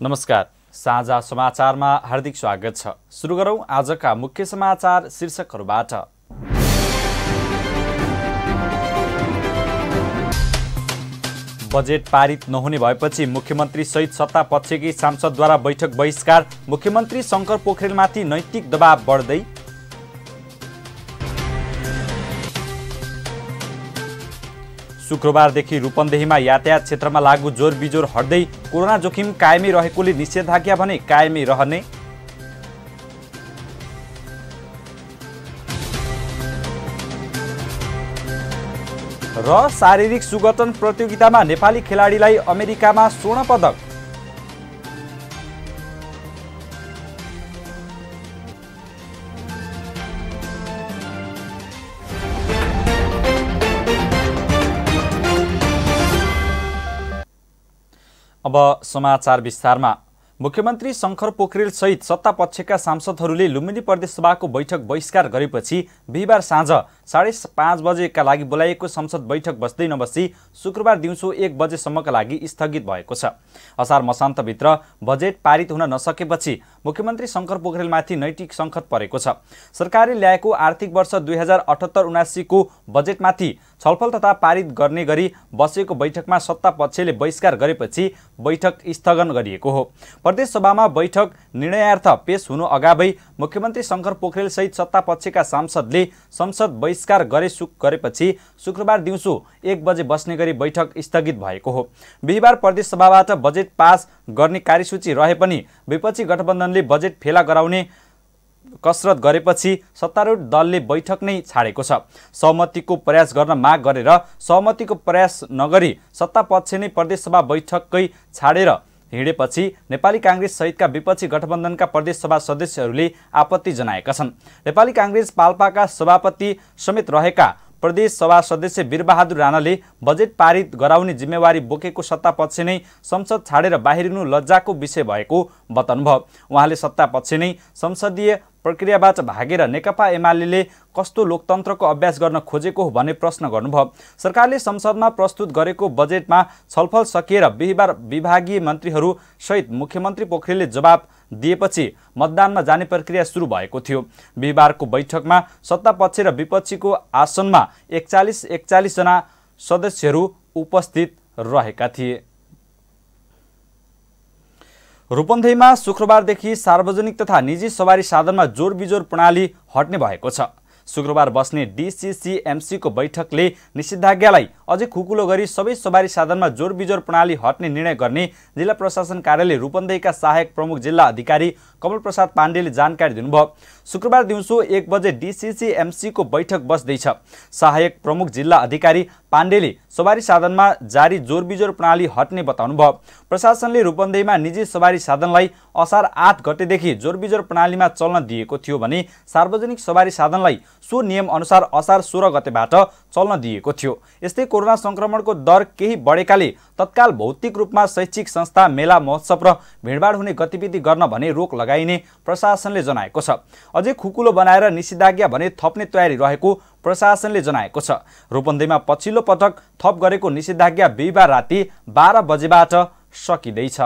नमस्कार। साझा समाचारमा हार्दिक स्वागत छ। सुरु गरौं आजका मुख्य समाचार शीर्षकहरूबाट। बजेट पारित नहुने भएपछि मुख्यमन्त्री सहित सत्ता पक्षकी सांसदद्वारा बैठक बहिष्कार, मुख्यमन्त्री शंकर पोखरेलमाथि नैतिक दबाव बढ्दै। शुक्रबारदेखि रूपन्देहीमा यातायात क्षेत्रमा लागू जोर बिजोर हट्दै, कोरोना जोखिम कायमै रहेकोले निषेधाज्ञा भने कायमै रहने। र शारीरिक सुगठन प्रतियोगितामा नेपाली खेलाडीलाई अमेरिकामा स्वर्ण पदक। अब समाचार विस्तारमा। मुख्यमन्त्री शंकर पोखरेल सहित सत्ता पक्षका सांसदहरूले लुम्बिनी प्रदेश सभाको बैठक बहिष्कार गरेपछि बिहिबार साँझ 5:30 बजेका लागि बोलाइएको संसद बैठक बस्दै नबसी शुक्रबार दिउँसो 1 बजेसम्मका लागि स्थगित भएको छ। असार मसान्तभित्र बजेट पारित हुन नसकेपछि मुख्यमन्त्री शंकर पोखरेलमाथि नैतिक सङ्कट परेको छ। सरकारले ल्याएको आर्थिक वर्ष 2078-79 को बजेटमाथि छलफल तथा पारित गर्ने गरी बसेको बैठकमा सत्ता पक्षले बहिष्कार गरेपछि बैठक स्थगन गरिएको हो। प्रदेश सभामा बैठक निर्णयार्थ पेश हुनु अगावै मुख्यमन्त्री शंकर पोखरेल सहित सत्ता पक्षका सांसदले संसद बहिष्कार गरेपछि शुक्रबार दिउँसो 1 बजे बस्ने गरी बैठक स्थगित भएको हो। बिहिबार प्रदेश सभाबाट बजेट पास गर्ने कार्यसूची रहे पनि विपक्षी गठबन्धनले बजेट फेला गराउने कसरत गरेपछि सत्तारूढ दलले बैठक नै छाडेको छ। सहमतिको प्रयास गर्न माग गरेर सहमतिको प्रयास नगरी सत्ता पक्ष नै प्रदेश सभा बैठकै छाडेर हिँडेपछि नेपाली कांग्रेस सहितका विपक्षी गठबन्धनका प्रदेश सभा सदस्यहरूले आपत्ति जनाएका छन्। नेपाली कांग्रेस पाल्पाका सभापति समेत रहेका प्रदेश सभा सदस्य वीरबहादुर राणाले बजेट पारित गराउने जिम्मेवारी बोकेको सत्ता पक्ष नै संसद छाडेर बाहिरिनु लज्जाको विषय भएको बताउनुभयो। उहाँले सत्ता पक्ष नै संसदीय प्रक्रियाबाट भागेर नेकपा एमाले कस्तो लोकतन्त्रको अभ्यास गर्न खोजेको हो भन्ने प्रश्न गर्नुभयो। सरकारले संसदमा प्रस्तुत गरेको बजेटमा छलफल सकिएर बिहिबार विभागीय मन्त्रीहरू सहित मुख्यमन्त्री पोखरेलले जवाब दिएपछि मतदानमा जाने प्रक्रिया सुरु भएको थियो। बिहिबारको बैठकमा सत्ता पक्ष र विपक्षीको आसनमा 41 जना सदस्यहरू उपस्थित रहेका थिए। रूपन्देहीमा शुक्रबारदेखि सार्वजनिक तथा निजी सवारी साधनमा जोर बिजोर प्रणाली हट्ने भएको छ। शुक्रबार बस्ने DCCMC को बैठकले निषेधाज्ञालाई अझै खुकुलो गरी सबै सवारी साधनमा जोर बिजोर प्रणाली हट्ने निर्णय गर्ने जिल्ला प्रशासन कार्यालय रूपन्देहीका सहायक प्रमुख जिल्ला अधिकारी कमल प्रसाद पाण्डेले जानकारी दिनुभयो। शुक्रबार दिउँसो 1 बजे DCCMC को बैठक बस्दैछ। सहायक प्रमुख जिल्ला अधिकारी पाण्डेले सवारी साधनमा जारी जोर बिजोर प्रणाली हट्ने बताउनुभयो। प्रशासनले रूपन्देहीमा निजी सवारी साधनलाई असार 8 गतेदेखि जोर बिजोर प्रणालीमा चल्न दिएको थियो भने सार्वजनिक सवारी साधनलाई सो नियम अनुसार असार 16 गतेबाट चल्न दिएको थियो। यस्तै कोरोना संक्रमणको दर केही बढेकाले तत्काल भौतिक रूपमा शैक्षिक संस्था, मेला, महोत्सव र भिडभाड हुने गतिविधि गर्न भने रोक लगाइने प्रशासनले जनाएको छ। अझै खुकुलो बनाएर निषेधाज्ञा भने थप्ने तयारी रहेको प्रशासनले जनाएको छ। रूपन्देहीमा पछिल्लो पटक थप गरेको निषेधाज्ञा बिहिबार राति 12 बजेबाट सकिँदैछ।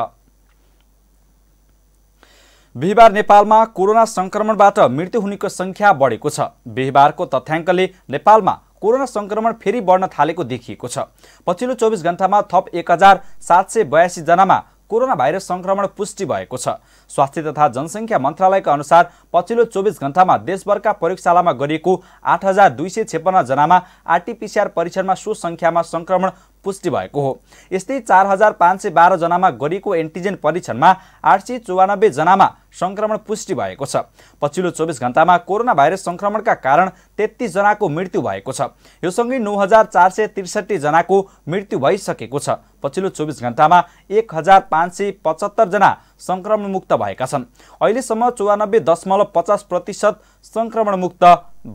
बिहिबार नेपालमा कोरोना संक्रमणबाट मृत्यु हुनेको संख्या बढेको छ। बिहिबारको तथ्याङ्कले नेपालमा कोरोना संक्रमण फेरि बढ्न थालेको देखिएको छ। पछिल्लो 24 घण्टामा थप 1782 जनामा कोरोना भाइरस संक्रमण पुष्टि भएको छ। स्वास्थ्य तथा जनसङ्ख्या मन्त्रालयका अनुसार पछिल्लो 24 घण्टामा देशभरका प्रयोगशालामा गरिएको 8256 जनामा RT-PCR परीक्षणमा सो संख्यामा संक्रमण पुष्टि भएको हो। यस्तै 4512 जनामा गरिएको एन्टिजेन परीक्षणमा 894 जनामा संक्रमण पुष्टि भएको छ। पछिल्लो 24 घण्टामा कोरोना भाइरस संक्रमणका कारण 33 जनाको मृत्यु भएको छ। यो सँगै 9463 जनाको मृत्यु भइसकेको छ। पछिल्लो 24 घण्टामा 1575 जना संक्रमण मुक्त भएका छन्। अहिलेसम्म 94.50% संक्रमण मुक्त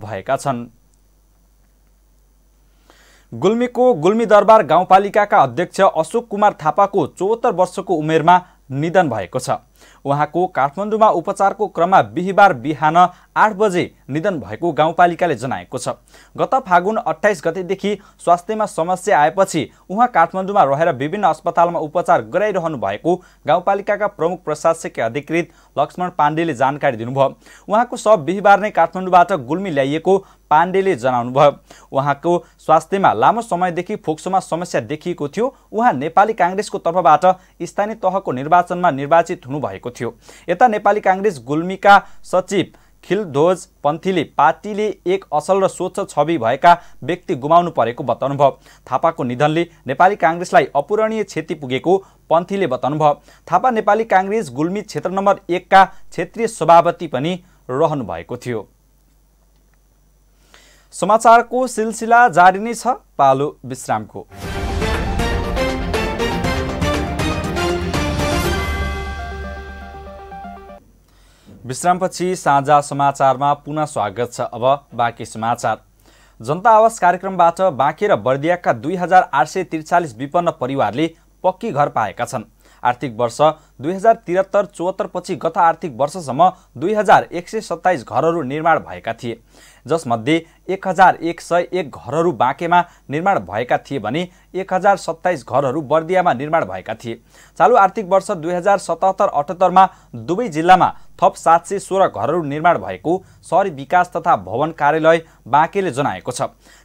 भएका छन्। गुल्मीको गुल्मी दरबार गाउँपालिकाका अध्यक्ष अशोक कुमार थापाको 74 वर्षको उमेरमा निधन भएको छ। उहाँको काठमाडौँमा उपचारको क्रममा बिहीबार बिहान 8 बजे निधन भएको गाउँपालिकाले जनाएको छ। गत फागुन 28 गतेदेखि स्वास्थ्यमा समस्या आएपछि उहाँ काठमाडौँमा रहेर विभिन्न अस्पतालमा उपचार गराइरहनु भएको गाउँपालिकाका प्रमुख प्रशासकीय अधिकृत लक्ष्मण पाण्डेले जानकारी दिनुभयो। उहाँको शव बिहीबार नै काठमाडौँबाट गुल्मी ल्याइएको पाण्डेले जनाउनुभयो। उहाँको स्वास्थ्यमा लामो समयदेखि फोक्सोमा समस्या देखिएको थियो। उहाँ नेपाली कांग्रेसको तर्फबाट स्थानीय तहको निर्वाचनमा निर्वाचित हुनुभएको थियो। यता नेपाली कांग्रेस गुल्मीका सचिव खिलध्वज पन्थीले पार्टीले एक असल र स्वच्छ छवि भएका व्यक्ति गुमाउनु परेको बताउनुभयो। थापाको निधनले नेपाली कांग्रेसलाई अपूरणीय क्षति पुगेको पन्थीले बताउनुभयो। थापा नेपाली कांग्रेस गुल्मी क्षेत्र नम्बर 1 का क्षेत्रीय सभापति पनि रहनु भएको थियो। समाचारको सिलसिला जारी नै छ, पालो विश्रामको। विश्रामपछि साझा समाचारमा पुनः स्वागत छ। अब बाँकी समाचार। जनता आवास कार्यक्रमबाट बाँके र बर्दियाका 2843 विपन्न परिवारले पक्की घर पाएका छन्। आर्थिक वर्ष 2073-74 पछि गत आर्थिक वर्षसम्म 2127 घरहरू निर्माण भएका थिए, जसमध्ये 1101 घरहरू बाँकेमा निर्माण भएका थिए भने 1027 घरहरू बर्दियामा निर्माण भएका थिए। चालु आर्थिक वर्ष 2077-78 मा दुवै जिल्लामा थप 716 घरहरू निर्माण भएको शहरी विकास तथा भवन कार्यालय बाँकेले जनाएको छ।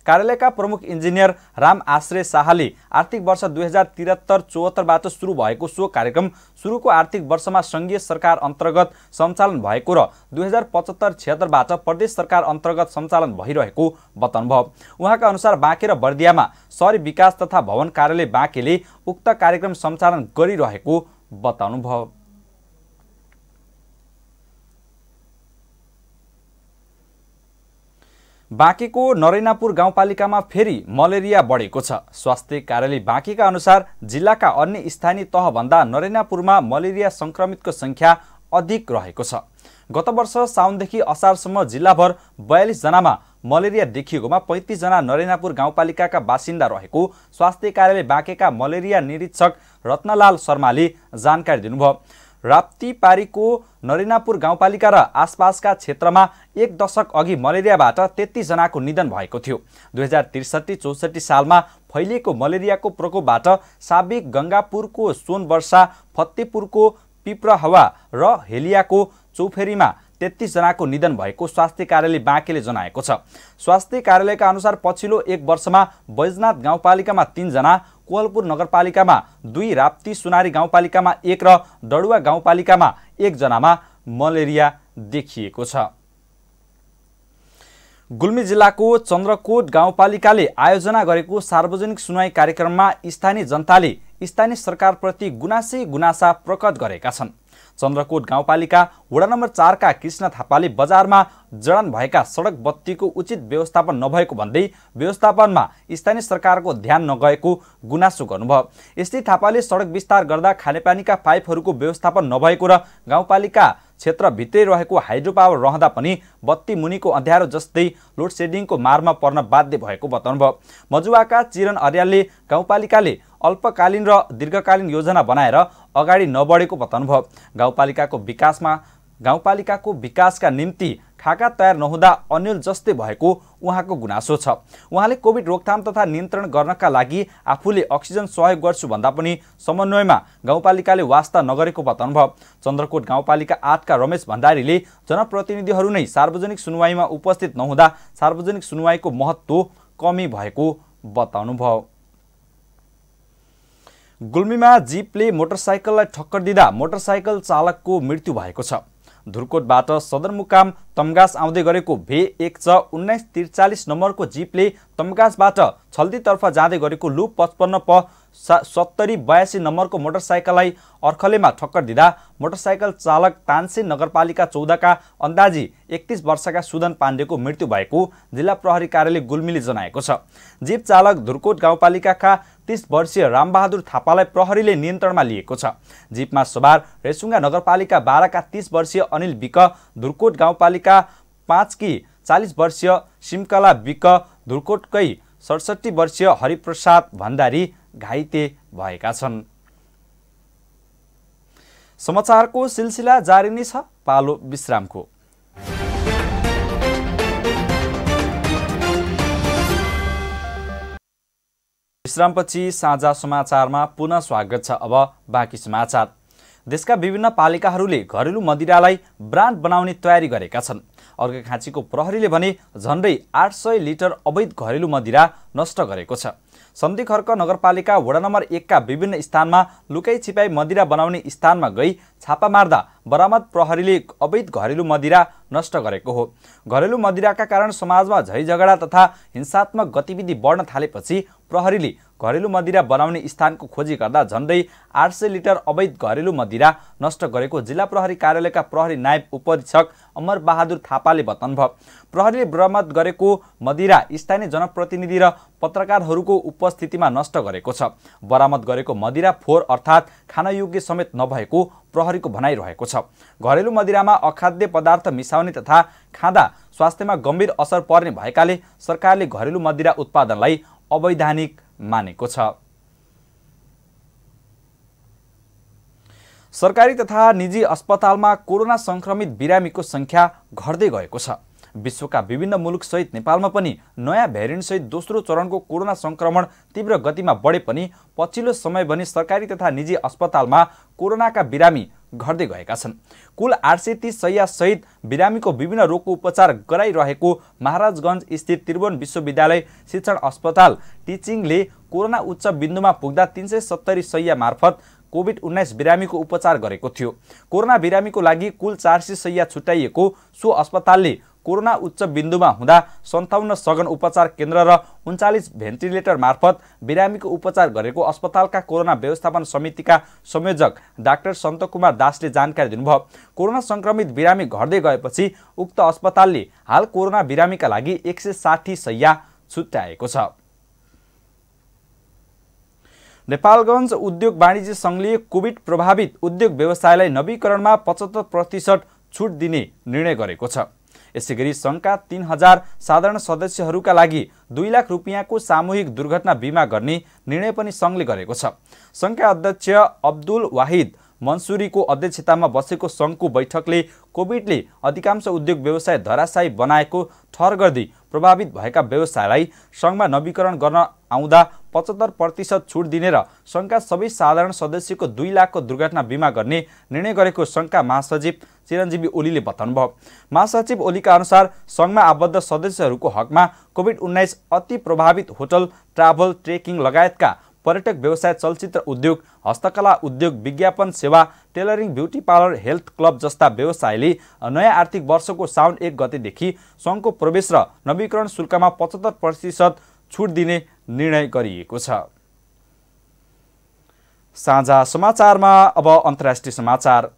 कार्यालयका प्रमुख इन्जिनियर राम आश्रय शाहले आर्थिक वर्ष 2073-74 बाट सुरु भएको सो कार्यक्रम सुरुको आर्थिक वर्षमा संघीय सरकार अन्तर्गत सञ्चालन भएको र 2075-76 बाट प्रदेश सरकार अन्तर्गत सञ्चालन भइरहेको बताउनुभयो। उहाँका अनुसार बाँके र बर्दियामा शहरी विकास तथा भवन कार्यालय बाँकेले उक्त कार्यक्रम सञ्चालन गरिरहेको बताउनुभयो। बाँकेको नरैनापुर गाउँपालिकामा फेरि मलेरिया बढेको छ। स्वास्थ्य कार्यालय बाँकेका अनुसार जिल्लाका अन्य स्थानीय तहभन्दा नरैनापुरमा मलेरिया संक्रमितको संख्या अधिक रहेको छ। गत वर्ष साउनदेखि असारसम्म जिल्लाभर 42 जनामा मलेरिया देखिएकोमा 35 जना नरैनापुर गाउँपालिकाका बासिन्दा रहेको स्वास्थ्य कार्यालय बाँकेका मलेरिया निरीक्षक रत्नलाल शर्माले जानकारी दिनुभयो। राप्तीपारीको नरैनापुर गाउँपालिका र आसपासका क्षेत्रमा एक दशक अघि मलेरियाबाट 33 जनाको निधन भएको थियो। 2063-64 सालमा फैलिएको मलेरियाको प्रकोपबाट साबिक गंगापुरको सोनवर्षा, फतेपुरको पिप्रहवा र हेलियाको चौफेरीमा 33 जनाको निधन भएको स्वास्थ्य कार्यालय बाँकेले जनाएको छ। स्वास्थ्य कार्यालयका अनुसार पछिल्लो एक वर्षमा बैजनाथ गाउँपालिकामा 3 जना, कोहलपुर नगरपालिकामा 2, राप्ती सुनारी गाउँपालिकामा 1 र डडुवा गाउँपालिकामा 1 जनामा मलेरिया देखिएको छ। गुल्मी जिल्लाको चन्द्रकोट गाउँपालिकाले आयोजना गरेको सार्वजनिक सुनवाई कार्यक्रममा स्थानीय जनताले स्थानीय सरकारप्रति गुनासा प्रकट गरेका छन्। चन्द्रकोट गाउँपालिका वडा नम्बर 4 का कृष्ण थापाले बजारमा जडान भएका सडक बत्तीको उचित व्यवस्थापन नभएको भन्दै व्यवस्थापनमा स्थानीय सरकारको ध्यान नगएको गुनासो गर्नुभयो। यस्तै थापाले सडक विस्तार गर्दा खानेपानीका पाइपहरूको व्यवस्थापन नभएको र गाउँपालिका क्षेत्र भित्रै रहेको हाइड्रो पावर रहँदा पनि बत्ती मुनिको अँध्यारो जस्तै लोड सेडिङको मारमा पर्न बाध्य भएको बताउनुभयो। मजुवाका चिरन अर्यालले गाउँपालिकाले अल्पकालीन र दीर्घकालीन योजना बनाएर अगाडि नबढेको बताउनुभयो। गाउँपालिकाको विकासका निम्ति खाका तयार नहुँदा अन्यल जस्तै भएको उहाँको गुनासो छ। उहाँले कोभिड रोकथाम तथा नियन्त्रण गर्नका लागि आफूले अक्सिजन सहयोग गर्छु भन्दा पनि समन्वयमा गाउँपालिकाले वास्ता नगरेको बताउनुभयो। चन्द्रकोट गाउँपालिका 8 का रमेश भण्डारीले जनप्रतिनिधिहरू नै सार्वजनिक सुनवाईमा उपस्थित नहुँदा सार्वजनिक सुनवाईको महत्त्व कमी भएको बताउनुभयो। गुल्मीमा जीपले मोटरसाइकललाई ठक्कर दिँदा मोटरसाइकल चालकको मृत्यु भएको छ। धुर्कोटबाट सदरमुकाम तम्गास आउँदै गरेको V1 1943 नम्बरको जीपले तम्गासबाट छल्दीतर्फ जाँदै गरेको लु 55 प 7082 नम्बरको मोटरसाइकललाई अर्खलेमा ठक्कर दिँदा मोटरसाइकल चालक तानसेन नगरपालिका 14 का अन्दाजी 31 वर्षका सुदन पाण्डेको मृत्यु भएको जिल्ला प्रहरी कार्यालय गुल्मीले जनाएको छ। जीप चालक धुर्कोट गाउँपालिकाका 30 वर्षीय रामबहादुर थापालाई प्रहरीले नियन्त्रणमा लिएको छ। जीपमा सवार रेसुङ्गा नगरपालिका 12 का 30 वर्षीय अनिल विक, धुर्कोट गाउँपालिका 5 की 40 वर्षीय सिमकला विक, धुर्कोटकै 67 वर्षीय हरिप्रसाद भण्डारी घाइते भएका छन्। समाचारको सिलसिला जारी नै छ, पालो विश्रामको। विश्रामपछि साझा समाचारमा पुनः स्वागत छ। अब बाँकी समाचार। देशका विभिन्न पालिकाहरूले घरेलु मदिरालाई ब्रान्ड बनाउने तयारी गरेका छन्। अर्घाखाँचीको प्रहरीले भने झन्डै 800 लिटर अवैध घरेलु मदिरा नष्ट गरेको छ। सन्धिखर्क नगरपालिका वडा नम्बर 1 का विभिन्न स्थानमा लुकाई छिपाई मदिरा बनाउने स्थानमा गई छापा मार्दा बरामद प्रहरीले अवैध घरेलु मदिरा नष्ट गरेको हो। घरेलु मदिराका कारण समाजमा झैझगडा तथा हिंसात्मक गतिविधि बढ्न थालेपछि प्रहरीले घरेलु मदिरा बनाउने स्थानको खोजी गर्दा झन्डै 800 लिटर अवैध घरेलु मदिरा नष्ट गरेको जिल्ला प्रहरी कार्यालयका प्रहरी नायब उपरीक्षक अमर बहादुर थापाले बताउनुभयो। प्रहरीले बरामद गरेको मदिरा स्थानीय जनप्रतिनिधि र पत्रकारहरूको उपस्थितिमा नष्ट गरेको छ। बरामद गरेको मदिरा फोहोर अर्थात् खानयोग्य समेत नभएको प्रहरीको भनाइरहेको छ। घरेलु मदिरामा अखाद्य पदार्थ मिसाउने तथा खाँदा स्वास्थ्यमा गम्भीर असर पर्ने भएकाले सरकारले घरेलु मदिरा उत्पादनलाई अवैधानिक मानेको छ। सरकारी तथा निजी अस्पतालमा कोरोना संक्रमित बिरामीको संख्या घट्दै गएको छ। विश्वका विभिन्न मुलुकसहित नेपालमा पनि नयाँ भेरिएन्टसहित दोस्रो चरणको कोरोना संक्रमण तीव्र गतिमा बढे पनि पछिल्लो समय भने सरकारी तथा निजी अस्पतालमा कोरोनाका बिरामी घट्दै गएका छन्। कुल 830 शैय्या सहित बिरामीको विभिन्न रोगको उपचार गराइरहेको महाराजगञ्ज स्थित त्रिभुवन विश्वविद्यालय शिक्षण अस्पताल टिचिङले कोरोना उच्च बिन्दुमा पुग्दा 370 शैय्या मार्फत कोभिड-19 बिरामीको उपचार गरेको थियो। कोरोना बिरामीको लागि कुल 400 शैय्या छुट्याइएको सो अस्पतालले कोरोना उच्च बिन्दुमा हुँदा 57 सघन उपचार केन्द्र र 39 भेन्टिलेटर मार्फत बिरामीको उपचार गरेको अस्पतालका कोरोना व्यवस्थापन समितिका संयोजक डाक्टर सन्तकुमार दासले जानकारी दिनुभयो। कोरोना संक्रमित बिरामी घट्दै गएपछि उक्त अस्पतालले हाल कोरोना बिरामीका लागि 160 शैय्या छुट्याएको छ। नेपालगञ्ज उद्योग वाणिज्य संघले कोभिड प्रभावित उद्योग व्यवसायलाई नवीकरणमा 75% छुट दिने निर्णय गरेको छ। यसैगरी संघका 3000 साधारण सदस्यहरूका लागि 2 लाख रुपियाँको सामूहिक दुर्घटना बीमा गर्ने निर्णय पनि संघले गरेको छ। संघका अध्यक्ष अब्दुल वाहिद मन्सुरीको अध्यक्षतामा बसेको संघको बैठकले कोभिडले अधिकांश उद्योग व्यवसाय धराशायी बनाएको ठहर गर्दै प्रभावित भएका व्यवसायलाई संघमा नवीकरण गर्न आउँदा 75% छुट दिने र संघका सबै साधारण सदस्यको 2 लाखको दुर्घटना बीमा गर्ने निर्णय गरेको संघका महासचिव चिरञ्जीवी ओलीले बताउनुभयो। महासचिव ओलीका अनुसार संघमा आबद्ध सदस्यहरूको हकमा कोभिड-19 अति प्रभावित होटल, ट्राभल, ट्रेकिङ लगायतका पर्यटक व्यवसाय, चलचित्र उद्योग, हस्तकला उद्योग, विज्ञापन सेवा, tailoring, beauty parlour, health club जस्ता व्यवसायले नयाँ आर्थिक वर्षको साउन 1 गतेदेखि संघको प्रवेश र नवीकरण शुल्कमा 75% छुट दिने निर्णय गरिएको छ। साझा समाचारमा अब अन्तर्राष्ट्रिय समाचार।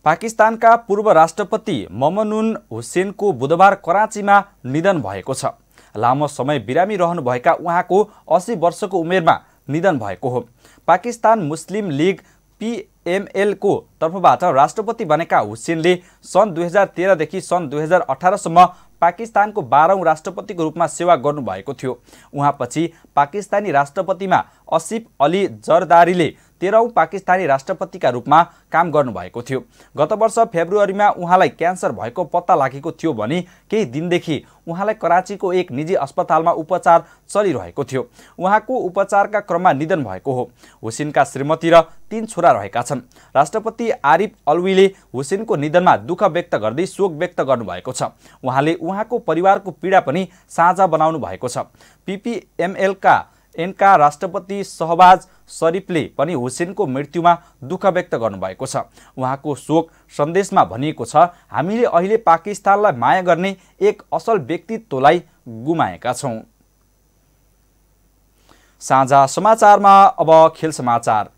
पाकिस्तानका पूर्व राष्ट्रपति ममनुन हुसेनको बुधबार कराँचीमा निधन भएको छ। लामो समय बिरामी रहनुभएका उहाँको 80 वर्षको उमेरमा निधन भएको हो। पाकिस्तान मुस्लिम लीग PML को तर्फबाट राष्ट्रपति बनेका हुसेनले सन् 2013 देखि सन् 2018 सम्म पाकिस्तानको 12औं राष्ट्रपतिको रूपमा सेवा गर्नुभएको थियो। उहाँपछि पाकिस्तानी राष्ट्रपतिमा आसिफ अली जरदारीले 13औं पाकिस्तानी राष्ट्रपतिका रूपमा काम गर्नुभएको थियो। गत वर्ष फेब्रुअरीमा उहाँलाई क्यान्सर भएको पत्ता लागेको थियो भने केही दिनदेखि उहाँलाई कराँचीको एक निजी अस्पतालमा उपचार चलिरहेको थियो। उहाँको उपचारका क्रममा निधन भएको हो। हुसेनका श्रीमती र 3 छोरा रहेका छन्। राष्ट्रपति आरिफ अलवीले हुसेनको निधनमा दुःख व्यक्त गर्दै शोक व्यक्त गर्नुभएको छ। उहाँले उहाँको परिवारको पीडा पनि साझा बनाउनु भएको छ। PPML का एनका राष्ट्रपति शहबाज शरीफले पनि हुसेनको मृत्युमा दुःख व्यक्त गर्नुभएको छ। उहाँको शोक सन्देशमा भनिएको छ, हामीले अहिले पाकिस्तानलाई माया गर्ने एक असल व्यक्तित्वलाई गुमाएका छौं। साझा समाचारमा अब खेल समाचार।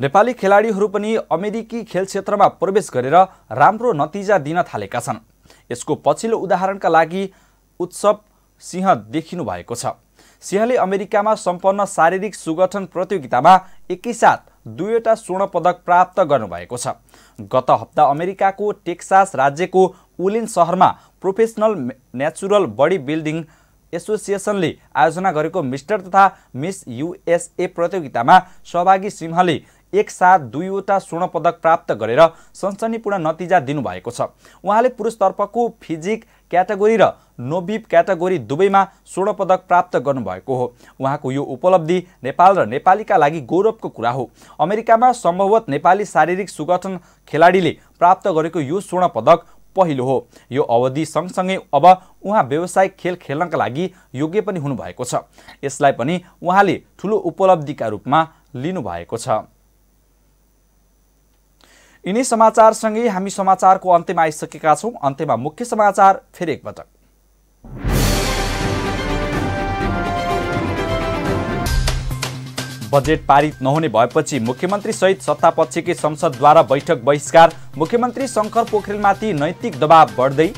नेपाली खेलाडीहरू पनि अमेरिकी खेल क्षेत्रमा प्रवेश गरेर राम्रो नतिजा दिन थालेका छन्। यसको पछिल्लो उदाहरणका लागि उत्सव सिंह देखिनु भएको छ। सिंहले अमेरिकामा सम्पन्न शारीरिक सुगठन प्रतियोगितामा एकैसाथ 2वटा स्वर्ण पदक प्राप्त गर्नुभएको छ। गत हप्ता अमेरिकाको टेक्सास राज्यको उलिन सहरमा प्रोफेसनल नेचुरल बडी बिल्डिङ एसोसिएसनले आयोजना गरेको मिस्टर तथा मिस युएसए प्रतियोगितामा सहभागी सिंहले एकसाथ 2वटा स्वर्ण पदक प्राप्त गरेर सनसनीपूर्ण नतिजा दिनुभएको छ। उहाँले पुरुषतर्फको फिजिक क्याटेगोरी र नोभिप क्याटेगोरी दुवैमा स्वर्ण पदक प्राप्त गर्नुभएको हो। उहाँको यो उपलब्धि नेपाल र नेपालीका लागि गौरवको कुरा हो। अमेरिकामा सम्भवतः नेपाली शारीरिक सुगठन खेलाडीले प्राप्त गरेको यो स्वर्ण पदक पहिलो हो। यो अवधि सँगसँगै अब उहाँ व्यावसायिक खेल खेल्नका लागि योग्य पनि हुनुभएको छ। यसलाई पनि उहाँले ठूलो उपलब्धिका रूपमा लिनुभएको छ। यिनै समाचारसँगै हामी समाचारको अन्त्यमा आइसकेका छौं। अन्त्यमा मुख्य समाचार फेरि एकपटक। बजेट पारित नहुने भएपछि मुख्यमन्त्री सहित सत्तापक्षकै संसदद्वारा बैठक बहिष्कार। मुख्यमन्त्री शंकर पोखरेलमाथि नैतिक दबाव बढ्दै।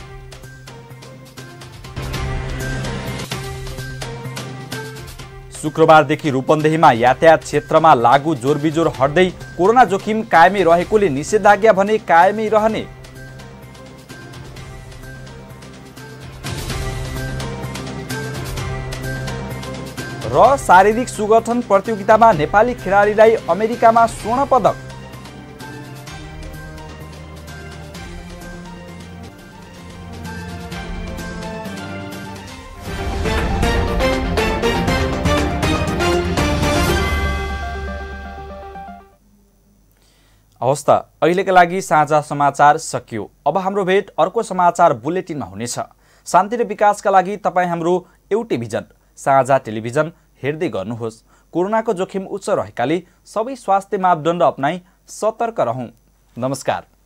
शुक्रबारदेखि रूपन्देहीमा यातायात क्षेत्रमा लागू जोरबिजोर हट्दै। कोरोना जोखिम कायमै रहेकोले निषेधाज्ञा भने कायमै रहने। र शारीरिक सुगठन प्रतियोगितामा नेपाली खेलाडीलाई अमेरिकामा स्वर्ण पदक। हवस् त, अहिलेका लागि साझा समाचार सकियो। अब हाम्रो भेट अर्को समाचार बुलेटिनमा हुनेछ। शान्ति र विकासका लागि तपाईँ हाम्रो एउटै भिजन साझा टेलिभिजन हेर्दै गर्नुहोस्। कोरोनाको जोखिम उच्च रहेकाले सबै स्वास्थ्य मापदण्ड अपनाई सतर्क रहौं। नमस्कार।